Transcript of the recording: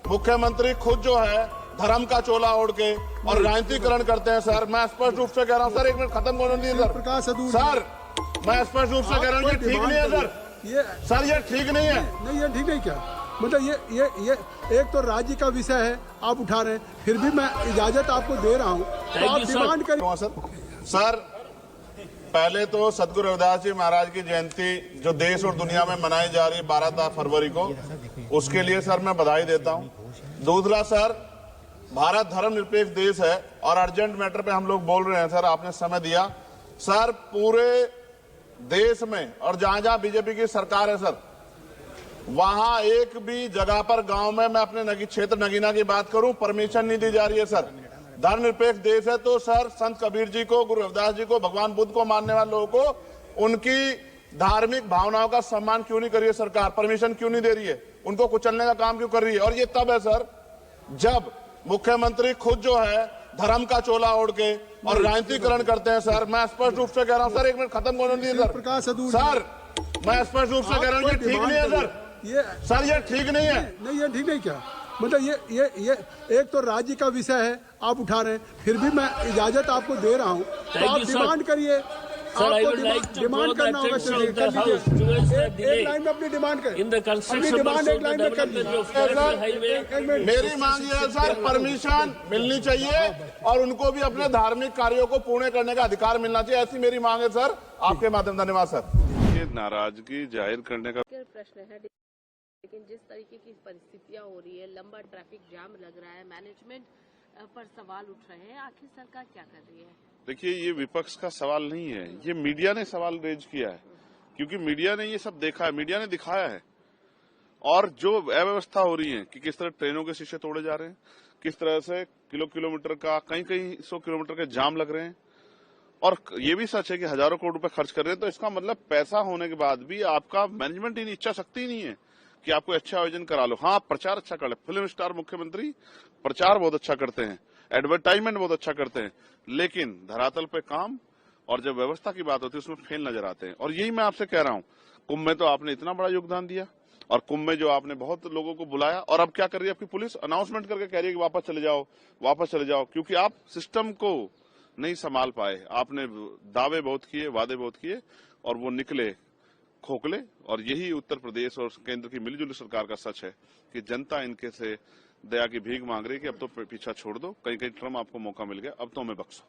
मुख्यमंत्री खुद जो है धर्म का चोला ओढ़ के और राजनीतिकरण करते हैं सर। मैं स्पष्ट रूप से कह रहा हूं सर, एक मिनट खत्म होने दीजिए सर। मैं स्पष्ट रूप से कह रहा हूं ये ठीक नहीं है सर। ये ठीक नहीं है। नहीं, ये ठीक नहीं क्या मतलब ये एक तो राज्य का विषय है, आप उठा रहे हैं, फिर भी मैं इजाजत आपको दे रहा हूं, तो आप डिमांड करिए। सर पहले तो सदगुरु रविदास जी महाराज की जयंती जो देश और दुनिया में मनाई जा रही है 12 फरवरी को, उसके लिए सर मैं बधाई देता हूं। दूसरा सर, भारत धर्मनिरपेक्ष देश है और अर्जेंट मैटर पे हम लोग बोल रहे हैं सर, आपने समय दिया सर। पूरे देश में और जहां जहां बीजेपी की सरकार है सर, वहां एक भी जगह पर गांव में, मैं अपने क्षेत्र नगीना की बात करूं, परमिशन नहीं दी जा रही है सर। धर्मनिरपेक्ष देश है तो सर संत कबीर जी को, गुरु रविदास जी को, भगवान बुद्ध को मानने वाले लोगों को उनकी धार्मिक भावनाओं का सम्मान क्यों नहीं कर रही है सरकार? परमिशन क्यों नहीं दे रही है? उनको कुचलने का काम क्यों कर रही है? और ये तब है सर जब मुख्यमंत्री खुद जो है धर्म का चोला ओढ़ के और राजनीतिकरण करते हैं सर। मैं स्पष्ट रूप से कह रहा हूं सर, एक मिनट खत्म होने दीजिए सर। मैं स्पष्ट रूप से कह रहा हूं ये ठीक नहीं है सर। ये ठीक नहीं है। नहीं, ये ठीक नहीं क्या मतलब ये एक तो राज्य का विषय है, आप उठा रहे हैं, फिर भी मैं इजाजत आपको दे रहा हूं, तो आप डिमांड करिए। आपको डिमांड करना होगा, एक लाइन में अपनी डिमांड करें। अपनी डिमांड एक लाइन में करिए। मेरी मांग ये है सर, परमिशन मिलनी चाहिए और उनको भी अपने धार्मिक कार्यों को पूर्ण करने का अधिकार मिलना चाहिए, ऐसी मेरी मांग है सर। आपके माध्यम धन्यवाद सर। ये नाराजगी जाहिर करने का प्रश्न है, लेकिन जिस तरीके की परिस्थितियां हो रही है, लंबा ट्रैफिक जाम लग रहा है, मैनेजमेंट पर सवाल उठ रहे हैं, आखिर सरकार क्या कर रही है? देखिए, ये विपक्ष का सवाल नहीं है, ये मीडिया ने सवाल रेज किया है, क्योंकि मीडिया ने ये सब देखा है, मीडिया ने दिखाया है। और जो अव्यवस्था हो रही है कि किस तरह ट्रेनों के शीशे तोड़े जा रहे हैं, किस तरह से किलोमीटर का, कहीं 100 किलोमीटर के जाम लग रहे हैं, और ये भी सच है कि हजारों करोड़ रुपए खर्च कर रहे हैं, तो इसका मतलब पैसा होने के बाद भी आपका मैनेजमेंट ही इच्छा शक्ति नहीं है कि आपको अच्छा आयोजन करा लो। हाँ, प्रचार अच्छा कर ले, फिल्म स्टार मुख्यमंत्री प्रचार बहुत अच्छा करते हैं, एडवर्टाइजमेंट बहुत अच्छा करते हैं, लेकिन धरातल पे काम और जब व्यवस्था की बात होती है उसमें फेल नजर आते हैं। और यही मैं आपसे कह रहा हूं, कुंभ में तो आपने इतना बड़ा योगदान दिया और कुंभ में जो आपने बहुत लोगों को बुलाया, और अब क्या कर रही है आपकी पुलिस? अनाउंसमेंट करके कह रही है कि वापस चले जाओ, क्योंकि आप सिस्टम को नहीं संभाल पाए। आपने दावे बहुत किए, वादे बहुत किए और वो निकले खोखले। और यही उत्तर प्रदेश और केंद्र की मिलीजुली सरकार का सच है कि जनता इनके से दया की भीख मांग रही है कि अब तो पीछा छोड़ दो, कहीं टर्म आपको मौका मिल गया, अब तो हमें बख्शो।